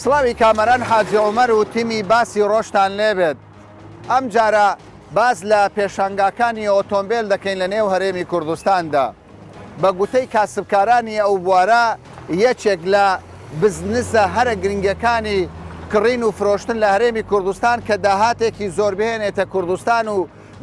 سڵاوی کامەران حاجی عومەر و تیمی باسی ڕۆژتان لێبێت. ئەم جارە باز لە پێشانگاکانی ئۆتۆمبیل دەکەین لە نێو هەرێمی کوردستاندا. بە گوتەی کاسبکارانی ئەو بوارە یەکێک لە بزنسە هەرە گرنگەکانی کڕین و فرۆشتن لە هەرێمی کوردستان کە داهاتێکی زۆر بهێنێتە کوردستان و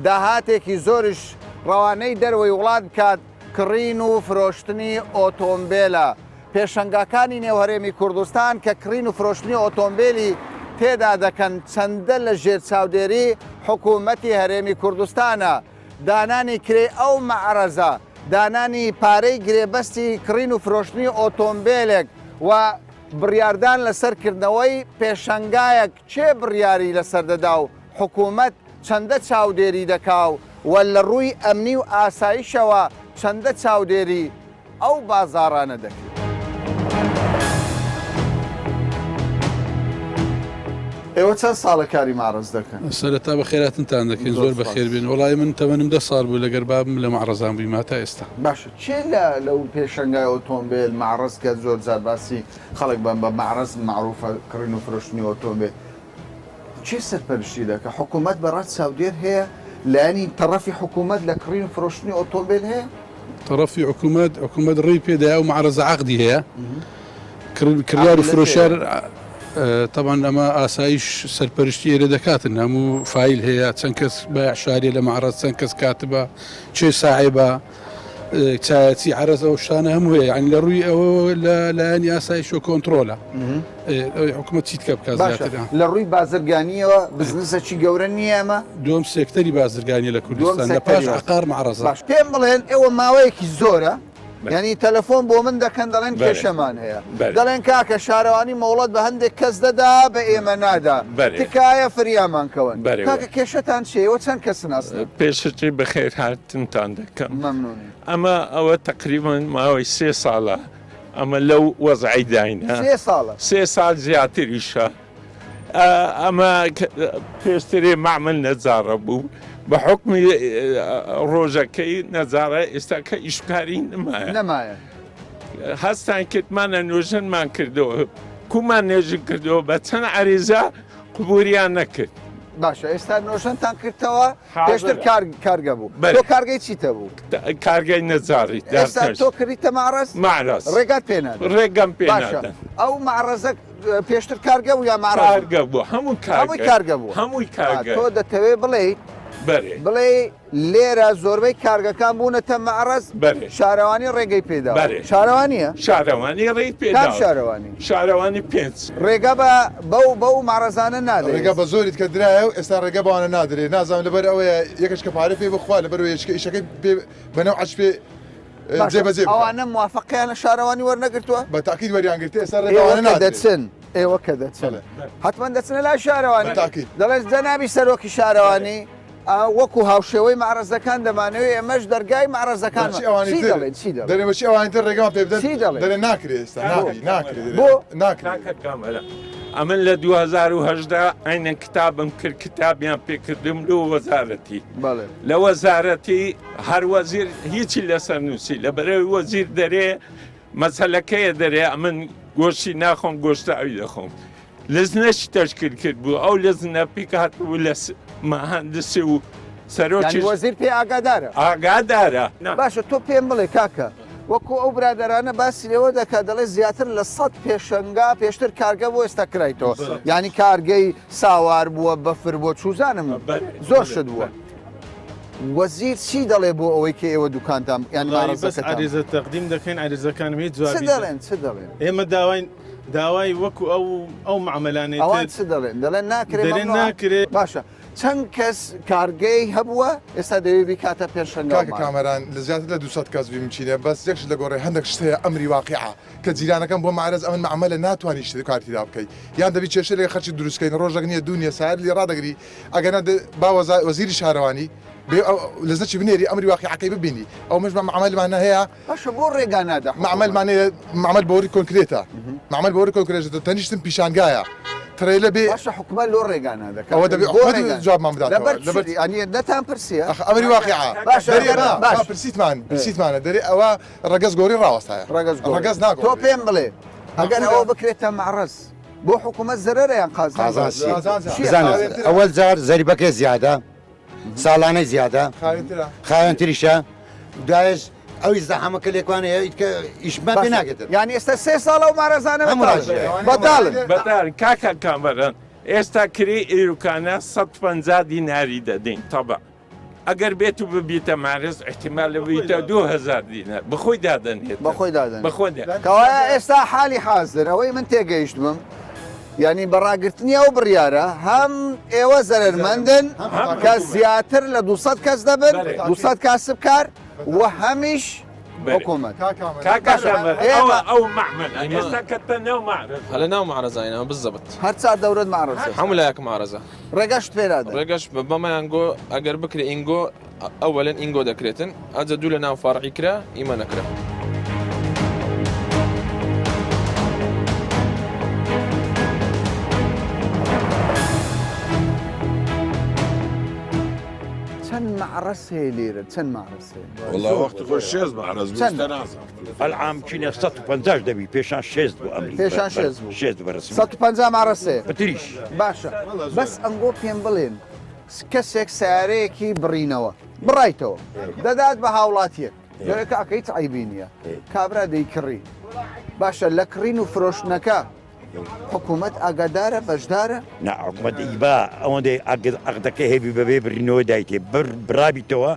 داهاتێکی زۆرش ڕەوانەی دەروەی وڵات کات کڕین و فرۆشتنی ئۆتۆمبیلە. پێشەنگاکانی نێوهەرێمی کوردستان کە کڕین و فرۆشتنی ئۆتۆمبیلی تێدا دەکەن چەندە لە ژێر چاودێری حکوومەتی هەرێمی کوردستانە. دانانی کرێ ئەو مەعرەزە، دانانی پارەی گرێبەستی کڕین و فرۆشتنی ئۆتۆمبیلێک و بڕیاردان لەسەرکردنەوەی پێشەنگایەک چێ بڕیاری لەسەردەدا و حکوومەت چەندە چاودێری دەکاو و لە ڕووی ئەمنی و ئاسایشەوە چەندە چاودێری ئەو بازاڕانە دەکرێت. ئێوە چەند ساڵە کاری ماڕز دەکەن؟ سەرەتا بە خێراتتان دەکەین زۆر بە خێربێن. وڵای من تەمەنم 10 ساڵ بوو لەگەر بابم لە مەعرەزان بوویما تا ئێستا. باشە چێ لەو پێشەنگای ئۆتۆمبیل مەعرەز کە زۆر جار باسی خەڵک بە مەعرەز معروفە کڕین و فرۆشتنی ئۆتۆمبیل چێ سەرپەرشتی دەکە؟ حکوومەت بەڕات چاودێر هەیە لایەنی تەڕەفی حکوومەت لە کڕین و فرۆشتنی ئۆتۆمبیل هەیە؟ تەڕەفی حکوومەت ڕێی پێدایا و مەعرەزە عەقدی هەیە کڕیار و فرۆشار. طبعا ئەمە ئاسایش سەرپەرشتی ئێرە دەکاتن هەموو فایل هەیە چەند کەس بە شارێ لە مەعرەز چەند کەس کاتبە چێ ساحێبە چایەتی عەرەز ئەو شتانە هەموو هەیە یعنی لە ڕووی ئەوە لە لایەنی ئاسایش و کۆنتڕۆلە حکوومەت چیت کە بکات زیاتر لە ڕووی بازرگانیەوە بزنسێکی گەورە نییە ئەمە؟ دووەم سێکتەری بازرگانی لە کوردستان لە پاش عقار مەعرەزە. باش پێم بڵێن ئێوە ماوەیەکی زۆرە ینی تەلەفۆن بۆ من دەکەن دەڵێن کێشەمان هەیە دەڵێن کاکە شارەوانی مەوڵەت بە هەندێک کەس دەدا بە ئێمە نادا تکایە فریامان کەون کاکە کێشەتان چێەوە چەند کەسن ئەسن؟ پێشتری بەخێر هاتنتان دەکەم ئەمە ئەوە تقریبان ماوەی 3 ساڵە ئەمە لەو وەزعی داینە 3 ساڵە 3 ساڵ زیاتریشە ئەمە پێشترێ معمل نەجارە بوو بە حکمی ڕۆژەکەی نەجارە ئێستا کە ئیشکاری نەمایە هەستان کردمانە نوێژنمان کردەوە کومان نێژن کردەوە بە چەند عەریزە قبووریان نەکرد. باشە ئێستا نۆژنتان کردەوە پێشتر کارگە بوو تۆ کارگەی چیتە بوو؟ کارگەی نەجاری ئێستا تۆ کردیتە مەعرەز؟ مەعرەز ڕێگات پێنان ڕێگەم پێنادەن ئەو مەعرەزە پێشتر کارگە بوو یا مەعرەز؟ کارگە بوو هەمووی کارگە بوو هەمووی کارگە. تۆ دەتەوێت بڵێ لێرە زۆربەی کارگەکان بوونەتە مەعرەز شارەوانی ڕێگەی پێدا شارەوانیە؟ شارەوانی ڕێی پێدا شارەوانی پێنج ڕێگە بەو مەعرەزانە نادرێت ڕێگە بە زۆریت کە درایە و ئێستا ڕێگە بەوانە نادرێت نازانم لەبەر ئەوەیە یەکەش کە پارە پێ بخوا لەبەر ئیشەکەی بەنەو عەش پێ جێبەجێ ئەوانە موافقیان لە شارەوانی وەرنەگرتووە؟ بە تاکید وەریانگرتێ ئێستا ڕێگەوانە دەچن ئێوە کە دەچن حتمما دەچنە لای شارەوانی دەڵێن جەنابی سەرۆکی شارەوانی وەکو هاوشێوەی مەعرەزەکان دەمانەوێت ئێمەش دەرگای مەعرەزەکان دەرێمەچی ئەوانتر ڕێگەمان پێ بدەن دەڵێن ناکرێت ئێستا ناکرێت بۆ ناکرێت ئەمن لە 2010 ئاینە کتابم کرد کتابیان پێکردم لە وەزارەتی لە وەزارەتی هەر وەزیر هیچی لەسەر نووسی لە بەرەوەی وەزیر دەرێ مەسەلەکەیە دەرێ ئەمن گۆشتی ناخۆم گۆشتاوی دەخۆم لەزنەشی تەشکیل کرد بوو ئەو لەزنە پیک هاتبوو لە مەهەندسی و سەرۆکی وەزیر پێ ئاگادارە باشە تۆ پێم بڵێ کاکە وەکو ئەو برادرانە باسی لێوە دەکات دەڵێ زیاتر لە 100 پێشەنگا پێشتر کارگە بۆ ئێستا کرایتەوە ینی کارگەی ساوار بووە بەفر بۆ چوزانم زۆر شت بووە وەزیر چی دەڵێ بۆ ئەوەی کە ئێوە دوکانتان یان عریزە تەقدیم دەکەین عریزەکانم هیچ جوابی دەڵێن چ دەڵێن ئێمە داوای وەکو ئەو معاملانێت ئەوان چ دەڵێن ناکرێت باشە چەند کەس کارگەی هەبووە ئێستا دەوێت بیکاتە پێشەنگا کامەران لە زیاتر لە 200 کەس بیمچینە بەس یەکش لە گۆڕی هەندێک شتەیە ئەمری واقعە کە جیرانەکەم بۆ مەعرەز ئەمن معاملە ناتوانانی شت کارتیدا بکەیت یان دەبی کێشە لێ خەرچی دروستکەین ڕۆژێک نییە دنیا سایر لێ ڕدەگری ئەگەنە با وەزیری شارەوانی لەزەکی بنێری ئەمری واقعەکەی ببینی ئەو مەش معاملمانە هەیە باشە بۆ ڕێگا نادا معاملمانەیە معامل بۆری کۆنکرێتە معامل بۆری کۆنکرێتە تەنیشتن پیشانگایە ترێلە بێ باشە حکومەت لۆ ڕێگا نادەکات ئەوە دەبێت جوابمان بداتەوە نەتان پرسیە ئەمری واقعە پرسیتمانە دەرێ ئەوە ڕەگەز گۆری ڕاوەستایە ڕەگەز ناکە تۆ پێم بڵێ ئەگەر ئەوە بکرێتە مەعرەز بۆ حکوومەت زەرەرەیان قازانسی. چییە؟ بزانە ئەوەل جار زەریبەکە زیادە ساڵانەی زیادە خاوێنترە خاوێن تریشە دوایش ئەوی زەحەمەکە لێکوانەیە ئیشمان پێ ناگێتن یعنی ئێستا 3 ساڵە و مارەزانە هەموو بەتاڵن بەدار کاکە کامەرن ئێستا کری ئێروکانە 150 دیناری دەدەین تەبە ئەگەر بێت و ببیتە مارز احتیمال لە ببیتە 2000 دینار بخۆی دادەنێت بەخۆی دادن بەخۆی کەوایە ئێستا حالی حازر ئەوەی من تێگەیشتمم ینی بەڕاگررتنی ئەو بڕیارە هەم ئێوە زەرمەندن کە زیاتر لە 200 کەس دەبن 200 کاسب کار و هەمیش حکوومەت کاکە ئەو معمل ئێستا کەتە نێو معرز هلا ناو معرزة بالضبط هەر چار دەورت مارەزە حملاك معرزة ڕێگەشت پێرادە رجش بما ينجو أجر بكري إنجو أولا إنجو دكريتن هذا دولة ناو فرعي كرا إيمان كرا چەند معرەس هەیە لێرە چەند معرەس هەیە والله وقت خۆش شێز معرز العام چینە 150 دەبی پێشان 6 بوو ئەمری پێشان 6 بوو 6 بەرەسمی 150 مارەس هەیە بەتریش باشە بەس ئەنگۆ پێم بڵێن کەسێک سیارەیەکی بڕینەوە بڕایتەوە دەدات بە هاوڵاتیەک دەرەکە ئەکەی عیبی نییە کابرا دەیکڕی باشە لە کڕین و فرۆشتنەکە حکوومەت ئاگادارە بەشدارە نعمەد ئیبا ئەوەندەی ئەقدەکە هێبی بەبێ برینەوە دایتێ برابیتەوە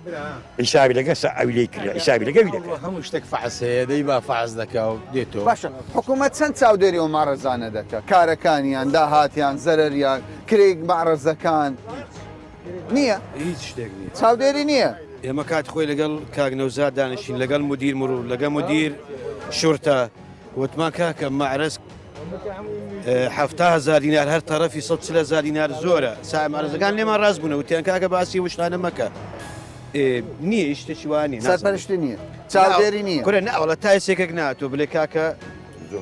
حیسابی لەگە ئەوی لێ کرد حیسابی لەگەوی دەکرێت هەموو شتێک فعس هەیە دەی با فعز دەکا و دێتەوە باشە حکوومەت چەند چاودێری و مارەزانە دەکات کارەکانیان داهاتیان زەرریان کرێک مارەزەکان نییە هیچ شتێک نیە چاودێری نییە ئێمە کات خۆی لەگەڵ کاگنەوزار دانیشین لەگەڵ مدیر مرور لەگە مدیر شورتە وتمان کاکە معرز 7,000 دینار هەر تەرەفی 100,000 دینار زۆرە سای مارەزەکان لێمان ڕاست بوون وتیان کاکە باسی وشتانە مەکە نییە شتێکی وانی سەرپەرشتی نییە چاودێری نییە کورە ناوەڵە تایسێکێک ناتۆ بڵێ کاکە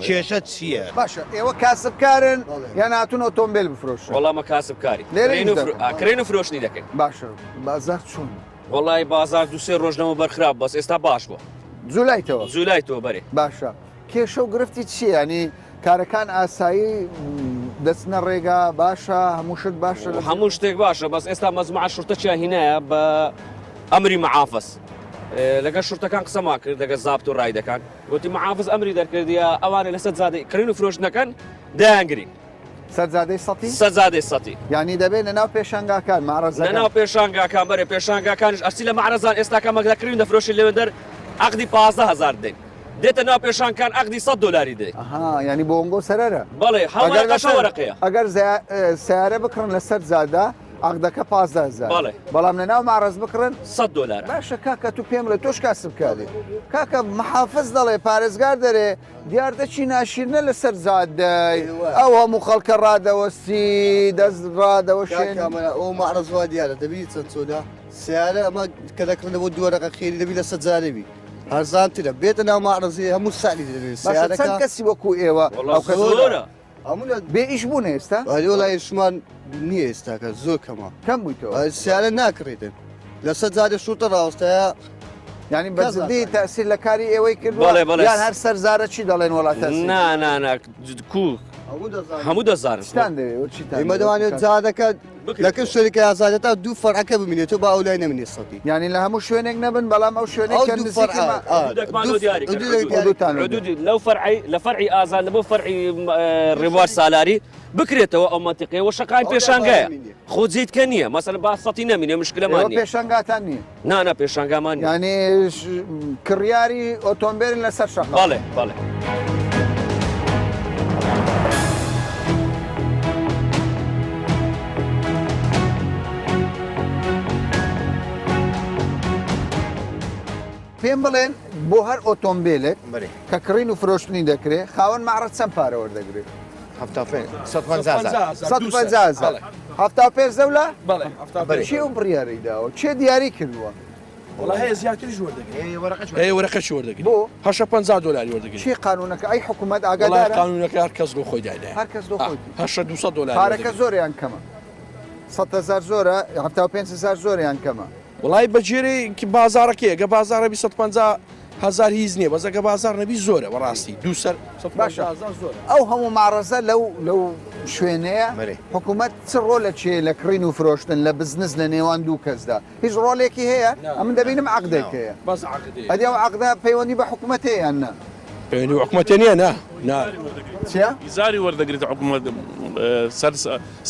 کێشە چییە باشە ئێوە کاسبکارن یان هاتون ئۆتۆمبیل بفرۆشن وەڵامە کاسبکاری کرێن و فرۆشتنی دەکەین باشە بازار چۆن وڵی بازار دوسێ ڕۆژنەوە بەرخراپ بەس ئێستا باش بوو جوولایتەوە جوولایتەوە بەرێ باشە کێشە و گرفتی چییە ینی کارەکان ئاسایی دەچنە ڕێگا باشە هەموو شت باشە هەموو شتێک باشە بەس ئێستا مەزمع شورتە چاهینایە بە ئەمری معافس لەگە شورتەکان قسەما کرد دەگە زابط و ڕایدەکان گوتی معافز ئەمری دەرکردیە ئەوانە لەسەر زادی کڕین و فرۆشتنەکەن دایانگرین سەرزادەی سەتی سەرزادەی سەتی ینی دەبێت لەناو پێشانگاکان مارەزەکان لەناو پێشانگاکان بەرێ پێشانگاکانش ئەسی لە معرەزان ئێستاکە مەگەکردین دەفرۆشی لێوە دەر عقدی 15,000 دێن دێتە ناو پێشانکان عقدی 100 دلاری دێ ینی بۆ ئەنگۆ سەرەرە بەڵێ هەوەرەقەیە ئەگەر سیارە بکڕن لەسەر زادا عقدەکە 15,000 بەڵام لەناو مارەز بکڕن 100 دلار باشە کاکە تو پێم لە تۆش کاسبکاری کاکە محافظ دەڵێ پارێزگار دەرێ دیار دەچی ناشیرنە لەسەر زادای ئەو هەموو خەڵکە ڕادەوەستی دەست ڕادەوەشێن ئەو مەعرەزوا دیارە دەبی چەند چۆدا سیارە ئەمە کە دەکردنەوە دووەرەقە خێری دەبی لە سەجارەبی هەرزانترە بێتە ناو مەعرەزی هەموو سالی دەبێت چەند کەسی وەکو ئێوە بێ ئیش بوون ئێستا وەلای شمان نییە ئێستاکە زۆر کەمە کەم بوویتەوە سیارە ناکڕێتن لە سەجارە شوتە ڕاستەیە ینی بەزدی تاسیر لە کاری ئێوەی کرد یان هەر سەرزارە چی دەڵێن وڵاتە کو هەموو دەزار ئێمە دەوانێت جادەکە لەکە شوێنێکی ئازادەتا دوو فەرعەکە ببینێتەوە با ئەولای نەمێنێت سەتی ینی لە هەموو شوێنێک نەبن بەڵام ئەو شوێنێک لەو فەرعی لە فەرعی ئازاد لە بۆ فەرعی ڕێبوار سالاری بکرێتەوە ئەو مەنتیقەوە شەقان پێشانگایە خۆجیتکە نییە مەسەلەن با سەتی نەمینێ مشکلەمان نییە پێشانگاتان نییە نانە پێشانگامان ینی کڕیاری ئۆتۆمبیلن لەسەر شەق بەڵێ بەڵێ پێم بڵێن بۆ هەر ئۆتۆمبیلێک کە کڕین و فرۆشتنی دەکرێت خاوەن معرەت چەند پارە وەردەگرێت 150,000 هەفتا پێ زەولە چێ و بڕیارەی داوە چێ دیاری کردووە هەیە زیاتریش وەردەگرێت وەرەقەشی وەردەگرێت بۆ 50 دلاری وەردەگرێت چی قانونەکە ئەی حکوومەت ئاگادارە قانونەکە هەر کەس بۆ خۆی دایدا هەر کەس بۆ خۆی 200 دلار پارەکە زۆریان کەمە 100,000 زۆرە 500,000 زۆریان کەمە وڵی بەجێری بازارەکەیە گە بازارە 150 هزار هیچ نییە بەزەکە بازار نەبی زۆرە بەڕاستی دووسەر باشە زۆرە ئەو هەموو ماڕەزە لەو شوێنەیە حکوومەت چ ڕۆلە چێ لە کڕین و فرۆشتن لە بزنس لە نێوان دوو کەسدا هیچ ڕۆلێکی هەیە ئەمن دەبینم عقدێک هەیە بەس عقدێ ئەدی ئەو عقدا پەیوەندی بە حکوومەت هەیە یان نە پەیوەندی بە حکوومەتێ نییە نا چیە؟ زاری وەردەگریت حکوومەت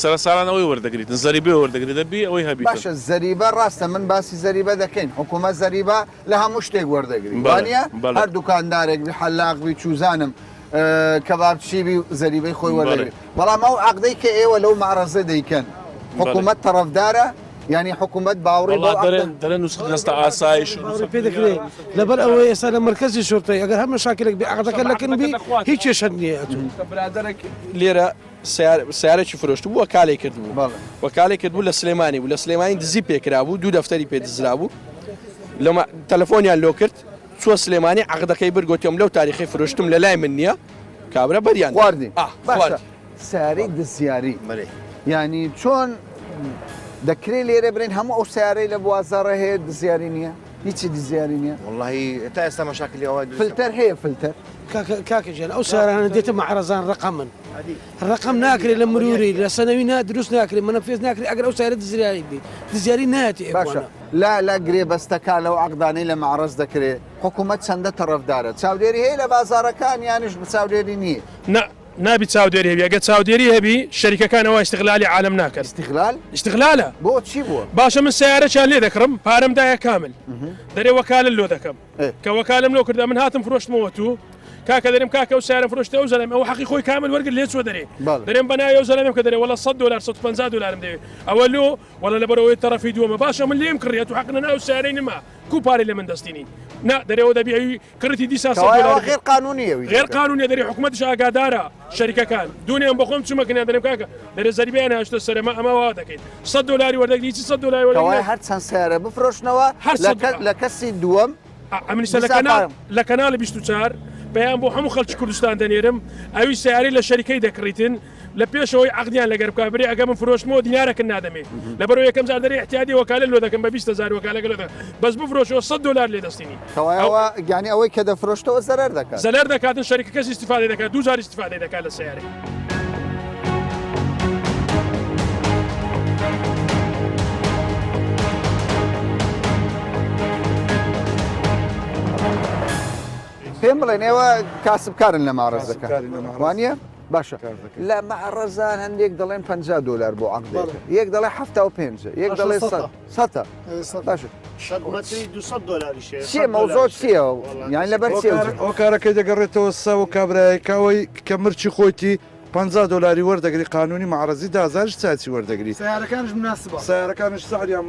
سەرسارانەوەی وەردەگریتن زەریبێ وەردەگریت دەبی ئەوەی هەبی باشە زەریبە ڕاستە من باسی زەریبە دەکەین حکوومەت زەریبە لە هەموو شتێک وەردەگری وانە هەر دوکاندارێک حەلاقبی چوزانم کەبابچیبی زەریبەی خۆی وەردەگری بەڵام ئەو عقدەی کە ئێوە لەو ماڕەزە دەیکەن حکوومەت تەرەفدارە ینی حکوومەت باوەڕی دەرە نوسخە ئاسایش پێ دەکرێت لەبەر ئەوەی ئێستا لە مرکزی شورتەی ئەگەر هەمە شاکرێک بێ عقدەکە لەکردبی هیچ کێشە نییە برادەرێک لێرە سیارێکی فرۆشت بوو وەکالەی کردبوو وەکالەی کردبوو لە سلێمانی بوو لە سلێمانی دزی پێکرا بوو دوو دەفتەری پێدزرا بوو لە تەلەفۆنیان لۆ کرد چوە سلێمانی عقدەکەی برگۆتیۆم لەو تاریخی فرۆشتم لە لای من نییە کابرا بەریان خواردی سیارەی دزیاری ینی چۆن دەکرێت لێرە برین هەموو ئەو سیارەی لە بوازارە هەیە دزیاری نییە هیچی دزیاری نییە والله تا ئێستا مەشاکلی ئەوە فلتەر هەیە فلتەر کاکەژیان ئەو سارانە دێتە مەعرەزان ڕقەمن ڕقم ناکرێت لە مروری لە سەنەوی دروست ناکرێت منەفێز ناکرێت ئەگەر ئەو سارە دزیاری بێ دزیاری نایەتی باشە لا گرێ بەستەکە لەو عقدانەی لە معرەز دەکرێت حکوومەت چەندە تەرەفدارە چاودێری هەیە لە بازارەکان یانش چاودێری نییە نابی چاودێری هەبی ئەگە چاودێری هەبی شەریکەکانەوە استیغلالی عالم ناکەن استیغلالە بۆ چی بووە باشە من سیارەیان لێ دەکڕم پارەمدایە کامل دەرێ وەکالە لۆ دەکەم کە وەکالم لۆ کردا من هاتم فرۆشتمەوە تو کاکە دەرێم کاکە و سیارە فرۆشتە و زەلێم ئەو حەقی خۆی کامل وەرگرت لێ چوە دەرێ دەرێم بەنایە و زەلێم کە دەرێ وەڵا $100 $150 دەوێت ئەوە لۆ وەڵا لەبەرەوەی تەرەفی دووەمە باشە من لێم کڕێت و حەق ناو سیارەی نما کوپارێ لە من دەستینی نا دەرێەوە دەبی کڕیتی دیسا غێر قانونیە غێر قانونیە دەری حکوومەتش ئاگادارە شەریکەکان دونیان بەخۆم چوومەکنیان دەرێم کاکە دەرێ زەریبیان هاشتە سەرەما ئەمەوا دەکەیت $100 وەردەگری چی $100 وەردەگری هەر چەند سیارە بفرۆشنەوە لە کەسی دووەم ئەمنیسە لە کەناڵی 24 بەیان بۆ هەموو خەڵکی کوردستان دەنێرم ئەوی سیاری لە شەریکەی دەکڕیتن لە پێشەوەی عقدیان لەگەر بکبرێ ئەگە من فرۆشتمەوە دینارەکە نادەمێ لەبەرەوە یەکەم جار دەرێ احتیاطی وەکالە لۆ دەکەم بە 200,000 وەکالەکە لۆ بەس بفرۆشەوە $100 لێ دەستینی گیانی ئەوەی کە دەفرۆشتەوە زەرەر دەکات زەرەر دەکاتن شەریکەکەس استیفادە دەکات دووجار استیفادە دەکات لە سیارێ پێم بڵێن ئێوە کاسبکارن لە ماڕزەکە وانە باشە لە مەعرەزان هەندێک دەڵێن $50 بۆ عقدێک یەک دەڵێ 75 یەک دەڵێ 100 باشە چیە مەوزۆ چیە یان لەبەر چی ئەو کارەکەی دەگەڕێتەوە سا و کابراایکەوەی کە مرچی خۆتی $50 وەردەگری قانونی معرەزی 10,000 چاچی وەردەگری سیارەکانش سعریان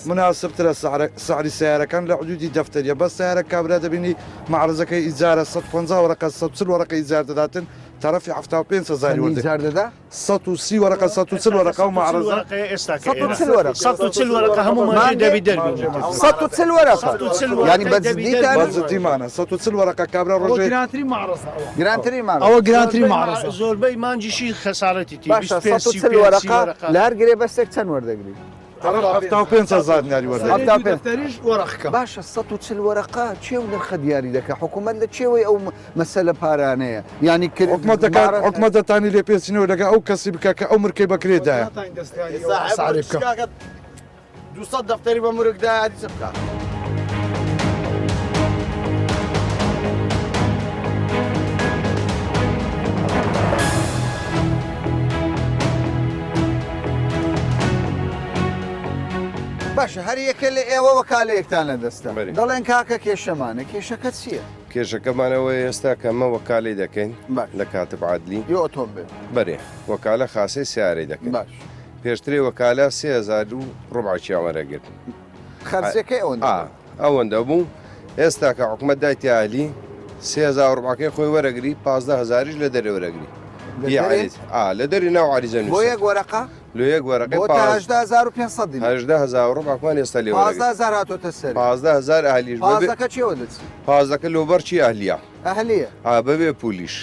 مناسبترە سعری سیارەکان لە حدودی دەفتەریە بەس سیارە کابرا دەبینی معرەزەکەی ئیجارە 150 وەرەقە 140 وەرەقە ئیجار دەداتن طرفی 75,000 وەردەدا 130 وەرەقە 140 وەرەقە و معرەزە 140 وەرەقە هەموو ماژەی دەبی دەربێت 140 وەرەقە ینی بەجددیمانە 140 وەرەقە کابرا ڕۆژێ گرانتری معرەزە گرانتری معرەزە ئەوە گرانتری معرەزە زۆربەی مانجیشی خەسارەتی تی 140 وەرەقە لە هەر گرێ بەستێک چەند وەردەگری 75,000 دیاری وەرەقە باشە 140 وەرەقە چێو نرخە دیاری دەکە حکوومەت لە چێوەی ئەو مەسەلە پارانەیە ینی حکومەت دەتانی لێ پێچینەوە لەگە ئەو کەسی بکە کە ئەو مرکەی بەکرێدایە 200 دەفتەری بە مرگدا دیسە بکە باشە هەر یەکە لە ئێوە وەکالەیەکتان لە دەستە دەڵێن کاکە کێشەمانە کێشەکە چییە؟ کێشەکەمانەوەی ئێستا کە مە وەکالی دەکەین لە کاتب عادلی ئۆتۆمبیل بەرێ وەکالە خاسی سیارەی دەکەین پێشتری وەکالە 3,000 وەرەگرت خەرجەکەی ئەوەندە بوو ئێستا کە حکوومەت دایتی عالی 3,000 خۆی وەرەگری 15,000 لە دەرێ وەرەگری لە دەری ناو عریزە بۆ یەک وەرەقە لە یەک وەرەقی 18,500 ئێستا لێ 15,000 هاتۆتە سەر 15,000 ئاهلیش پازەکە چێوە دەچێت پازەکە لۆبەرچی ئەهلیە بەبێ پولیش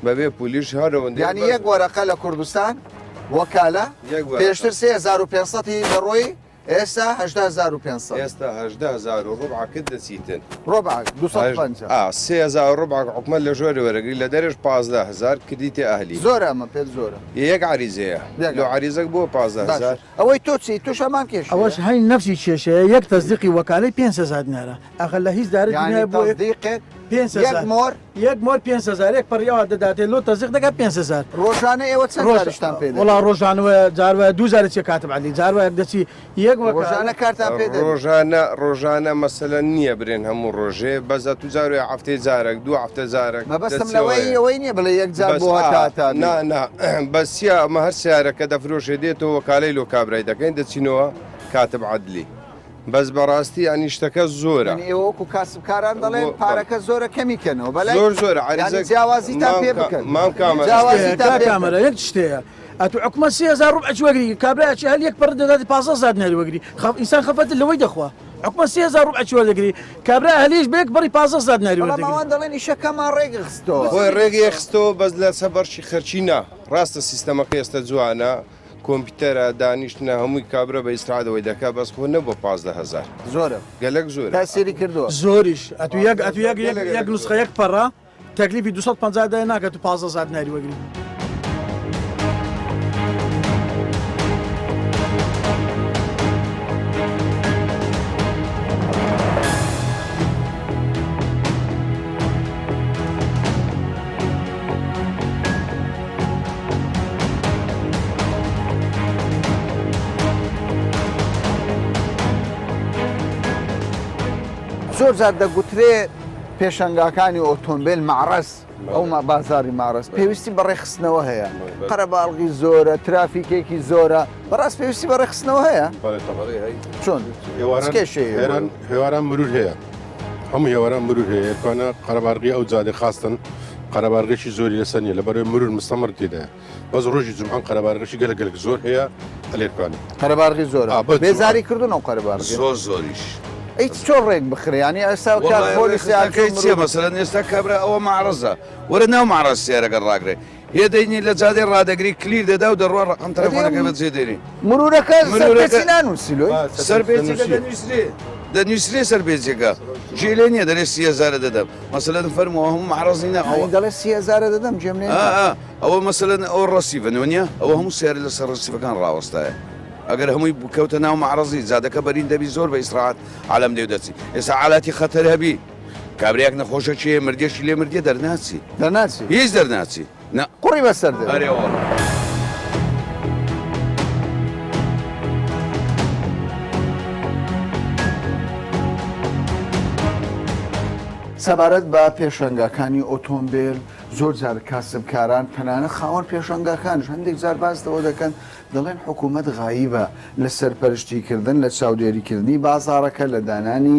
بەبێ پولیش هەرەوەندە ینی یەک وەرەقە لە کوردستان وەکالە پێشتر 3,500 لە ڕۆی ئێستا 5,500 ئێستا 10,000 ڕوبع کرد دەچیتن ڕۆبعک 250 3,000 ڕوبع حکومەت لە ژۆری وەرەگری لە دەرێش 15,000 کردیتێ ئەهلی زۆر ئەمە پێ زۆرە یەک عریزەیە لە عریزەک بۆ 15,000 ئەوەی تۆ چی توش ئەمان کێش ئەوەش هەین نفسی کێشەیە یەک تەزدیقی وەکالەی 500 دینارە ئەخە لە هیچ دارێک بۆ دیقێک 500 مۆر یەک مۆر 500 یەک پڕیاوە دەداتێت لۆ تەزیق دەکات 500 ڕۆژانە ئێوە چەندشتان پێ وڵا ڕۆژانەوە جارە 2000 چێ کاتب علی جارە دەچی یەک ڕۆژانە کارتان پێ ڕۆژانە مەسەلەن نییە برێن هەموو ڕۆژێ بەزە تو جارێ هەفتەی جارێک دو هەفتە جارێک مەبەستم لەوەی ئەوەی نییە بڵێ یەک جار بۆ هەتاتان بەسیە ئەمە هەر سیارەکە دەفرۆشێ دێتەوە وەکالەی لۆ کابرای دەکەین دەچینەوە کاتب عەدلی بەس بەڕاستی ئەنی شتەکە زۆرە ئێوەکو کاسبکاران دەڵێن پارەکە زۆرە کەمیکەنەوە بەلای زۆر زۆرە جیاوازیتان پێ بکەن مام کامەرە یەک شتەیە ئەتو حکومە 3000 ڕوبع وەگری کابراایکی هەل یەک پڕ دەداتی 15,000 دیناری وەگری ئینسان خەفەت لەوەی دەخوا حکومە 3000 ڕوبع وەرەگری کابرا هەلیش بێک بڕی 15,000 دیناری وەرەگری بەڵام ئەوان دەڵێن ئیشەکەمان ڕێگە خستەوە خۆی ڕێگەی خستەوە بەس لە سەبەرشی خەرچی نا ڕاستە سیستەمەکە ئێستا جوانە کۆمپیوتەرە دانیشتە هەمووی کابرا بە ئیسرادەوەی دەکا بەس خۆ نەبووە 15,000 زۆرە گەلک زۆر تاسیری کردووە زۆریش ئەتو یەک نوسخە یەک پەڕە تەکلیفی 250 دای ناکات و 15,000 دیناری وەگری زۆر جار دەگوترێ پێشەنگاکانی ئۆتۆمبیل معڕەس ئەو بازاری معڕەس پێویستی بەڕێخستنەوە هەیە قەرەباڵغی زۆرە ترافیکێکی زۆرە بەڕاست پێویستی بەڕێخستنەوە هەیە چۆن هێواران مرور هەیە هەموو هێواران مرور هەیە کۆنە قەرەباڵغی ئەو جادە خاستن قەرەباڵغێکی زۆری لەسەر نیە لەبەرەوەی مرور مستەمر تێدایە بەس ڕۆژی جمعان قەرەباڵغێکی گەلک زۆر هەیە ئەلێرکانە قەرەباڵغی زۆرە بێزاری کردن ئەو قەرەباڵغی زۆریش ئەیت چۆن ڕێک بخرێنی ئێستا پۆلیسەکەی چیە مەسەرەن ئێستا کابرا ئەوە معڕەزە وەرە ناو معڕەز سیارەکە ڕاگرێ هێدەینی لە جادێ ڕادەگری کلیر دەدا و دەڕۆ ڕقم تەلەفۆنەکە بەجێ دێنی مرورەکە سەرپێچی نانووسیلۆی سەرپێچەکە دەنووسرێ سەرپێچەکە ژێلێ نییە دەڵێ 30,000 دەدەم مەسەلەن فەرمەوە هەموو معڕەزی نەوە دەڵێ 30,000 دەدەم جێم ئەوە مەسەلەن ئەو ڕەسیڤنەوە نیە ئەوە هەموو سیارە لەسەر ڕەسیڤەکان ڕاوەستایە ئەگەر هەمووی بکەوتە ناو معڕەزی زادەکە بەرین دەبی زۆر بە ئیسراحەت عالەم دێو دەچی ئێستا حالاتی خەتەر هەبی کابرایەک نەخۆشە چێ مردێشی لێ مردێ دەرناچی هیچ دەرناچی قوڕی بەسەر سەبارەت بە پێشەنگاکانی ئۆتۆمبیل زۆر جار کاسبکاران تەنانە خاوەن پێشەنگاکانش هەندێک جار باسەوە دەکەن دەڵێن حکوومەت غایبە لە سەرپەرشتیکردن لە چاودێریکردنی بازارەکە لە دانانی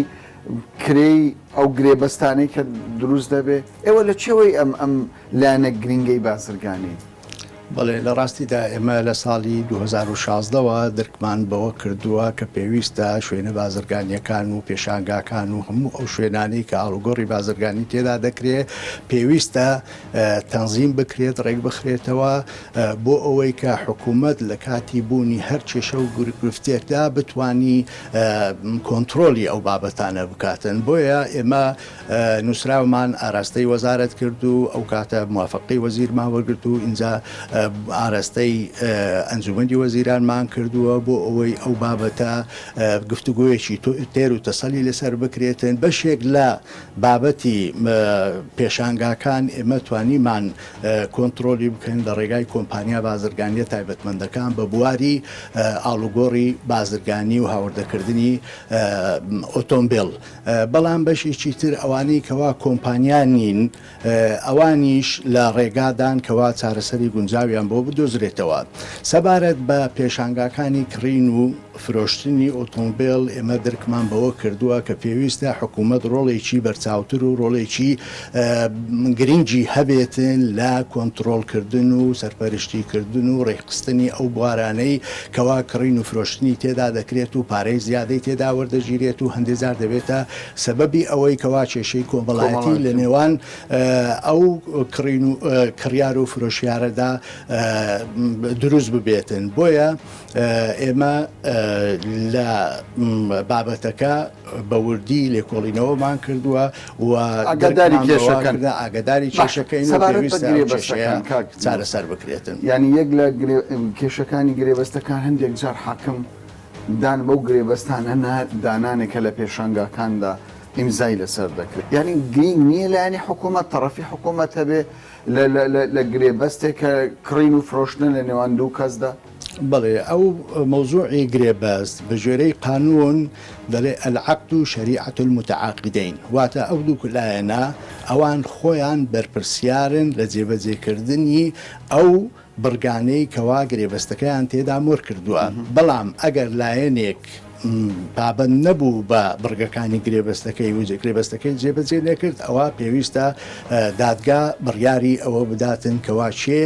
کرێی ئەو گرێبەستانەی کە دروست دەبێ ئێوە لە چێوەی ئەم لایەنە گرنگەی بازرگانی بەڵێ لە ڕاستیدا ئێمە لە ساڵی 2016ەوە درکمان بەوە کردووە کە پێویستە شوێنە بازرگانیەکان و پێشانگاکان و هەموو ئەو شوێنانی کە ئاڵوگۆڕی بازرگانی تێدا دەکرێت پێویستە تەنزیم بکرێت ڕێک بخرێتەوە بۆ ئەوەی کە حکوومەت لە کاتی بوونی هەر کێشە و گرفتێکدا بتانی کۆنتترۆلی ئەو بابەتانە بکاتن بۆیە ئێمە نووسراومان ئاراستەی وەزارەت کرد و ئەو کاتە موافقی وەزیرمان وەرگرت و ئینجا ئاراستەی ئەنجومەندی وەزیرانمان کردووە بۆ ئەوەی ئەو بابەتە گفتوگویەکی تێر و تەسەلی لەسەر بکرێتن بەشێک لە بابەتی پێشانگاکان ئێمە توانیمان کۆنتترۆلی بکەین لە ڕێگای کۆمپانیا بازرگانیە تایبەتمەندەکان بە بواری ئاڵوگۆڕی بازرگانی و هاوردەکردنی ئۆتۆمبیل بەڵام بەشێکی تر ئەوانەی کەوا کۆمپانیانین ئەوانیش لە ڕێگادان کەوا چارەسەری گونجاویان بۆ بدۆزرێتەوە سەبارەت بە پێشانگاکانی کڕین و فرۆشتنی ئۆتۆمبیل ئێمە درکمان بەوە کردووە کە پێویستە حکوومەت ڕۆڵێکی بەرچاوتر و ڕۆڵێکی گرنگی هەبێتن لە کۆنتترۆلکردن و سەرپەرشتیکردن و ڕێخستنی ئەو بوارانەی کەوا کڕین و فرۆشتنی تێدا دەکرێت و پارەی زیادەی تێدا وەردەگیرێت و هەندێزار دەبێتە سەبەبی ئەوەی کەوا کێشەی کۆمەڵایەتی لە نێوان ئەو کڕین و کڕیار و فرۆشیارەدا دروست ببێتن بۆیە ئێمە لە بابەتەکە بەوردی لێکۆڵینەوەمان کردووە و ئاگداری کێشەکەین چارەسەر بکرێتن. ینی یەک لە کێشەکانی گرێبەستەکان هەندێک جار حاکم دان بەو گرێبەستانە دانانێکە لە پێشانگاکاندا ئیمزای لەسەر دەکرێت. ینی گرنگ نییە لایەنی حکوومەت تەڕەفی حکوومەت هەبێ لە گرێبەستێک کە کڕین و فرۆشتن لە نێوان دوو کەسدا. بەڵێ ئەو مەوزوعی گرێبەست بە ژێرەی قانون دەڵێ العقد و شەریعەت المتعاقدین واتە ئەو دوو لایەنە ئەوان خۆیان بەرپرسیارن لە جێبەجێکردنی ئەو بڕگانەی کەوا گرێبەستەکەیان تێدا مۆر کردووە. بەڵام ئەگەر لایەنێک پابند نەبوو بە بڕگەکانی گرێبەستەکەی و گرێبەستەکەی جێبەجێ نەکرد ئەوە پێویستە دادگا بڕیاری ئەوە بداتن کەوا چێ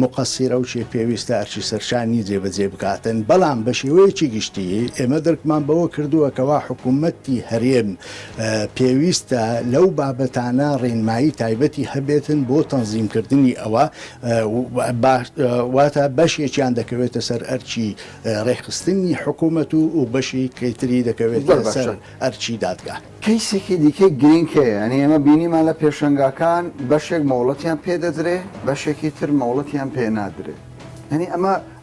مقەسیرە و چێ پێویستە ئەرچی سەرشانی جێبەجێ بکاتن. بەڵام بە شێوەیەکی گشتی ئێمە دەرکمان بەوە کردووە کەوا حکوومەتی هەرێم پێویستە لەو بابەتانە ڕێنمایی تایبەتی هەبێتن بۆ تەنزیمکردنی ئەوە واتە بەشێکیان دەکەوێتە سەر ئەرچی ڕێخستنی حکوومەت و بەشی کەیتری دەکەوێت سەر ئەرچی دادگا. کەیسێکی دیکەی گرنگکەیە ئەنی ئێمە بینیمان لە پێشنگاکان بەشێک مەوڵەتیان پێدەدرێ بەشێکی تر مەوڵەتیان پێ نادرێت. هەنی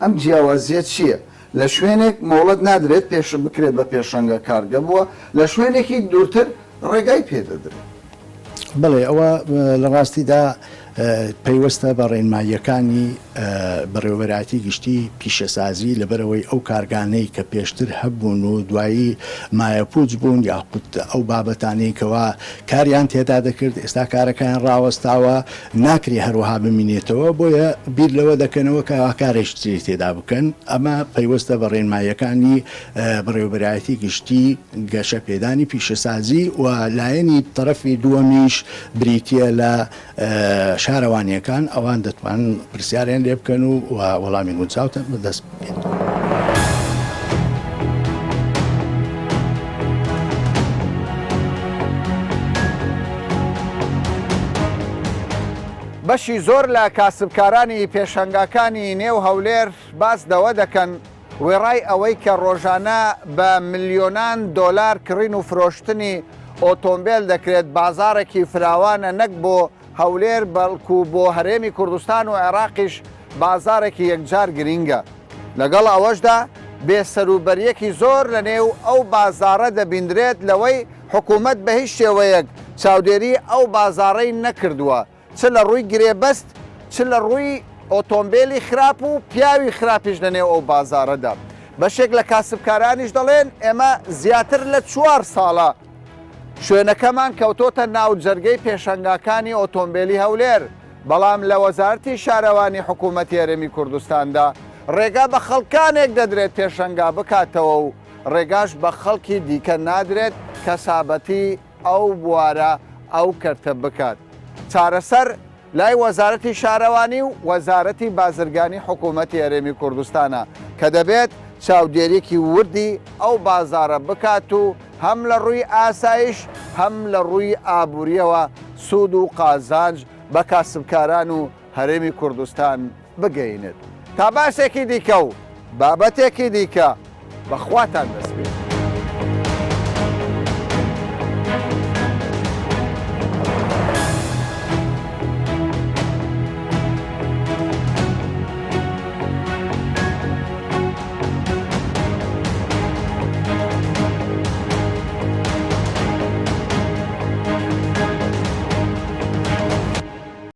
ئەم جیاوازیە چییە؟ لە شوێنێک مەوڵەت نادرێت پێش بکرێت بە پێشەنگە کارگە بووە لە شوێنێکی دوورتر ڕێگای پێدەدرێت. بڵێ ئەوە لە ڕاستیدا پەیوەستە بە ڕێنماییەکانی بەڕێوەبەراتی گشتی پیشەسازی لەبەرەوەی ئەو کارگانەی کە پێشتر هەبوون و دوایی مایەپوچ بوون یاخود ئەو بابەتانەی کەوا کاریان تێدا دەکرد ئێستا کارەکان ڕاوەستاوە ناکری هەروەها بمینێتەوە بۆیە بیر لەوە دەکەنەوە کە کارێکی تێدا بکەن. ئەمە پەیوەستە بە ڕێنماییەکانی بەڕێوەبەراتی گشتی گەشە پێدانی پیشەسازی و لایەنی تەرەفی دووەمیش بریتە لە شارەوانیەکان ئەوان دەتوانن پرسیاریان لێ بکەن و وەڵامی گونجاوتە بەدەست بکەن. بەشی زۆر لە کاسبکارانی پێشەنگاکانی نێو هەولێر باس دەوە دەکەن وێڕای ئەوەی کە ڕۆژانە بە ملیۆنان دۆلار کڕین و فرۆشتنی ئۆتۆمبیل دەکرێت بازارێکی فراوانە نەک بۆ هەولێر بەڵکو بۆ هەرێمی کوردستان و عێراقیش بازارێکی یەکجار گرینگە. لەگەڵ ئەوەشدا بێسەروبەریەکی زۆر لە نێو ئەو بازارە دەبیندرێت لەوەی حکوومەت بە هیچ شێوەیەک چاودێری ئەو بازارەی نەکردووە چ لە ڕووی گرێبەست چ لە ڕووی ئۆتۆمبیلی خراپ و پیاوی خراپیش لە نێو ئەو بازارەدا. بەشێک لە کاسبکارانیش دەڵێن ئێمە زیاتر لە 4 ساڵە شوێنەکەمان کەوتۆتە ناو جەرگەی پێشەنگاکانی ئۆتۆمبیلی هەولێر بەڵام لە وەزارەتی شارەوانی حکوومەتی هەرێمی کوردستاندا ڕێگا بە خەڵکانێک دەدرێت پێشەنگا بکاتەوە و ڕێگاش بە خەڵکی دیکە نادرێت کەسابەتی ئەو بوارە ئەو کەرتە بکات. چارەسەر لای وەزارەتی شارەوانی و وەزارەتی بازرگانی حکوومەتی هەرێمی کوردستانە کە دەبێت چاودێریەکی وردی ئەو بازارە بکات و هەم لە ڕووی ئاسایش هەم لە ڕووی ئابوووریەوە سوود و قازانج بە کاسبکاران و هەرێمی کوردستان بگەینێت. تا باسێکی دیکە و بابەتێکی دیکە بەخواتان دەست بێت.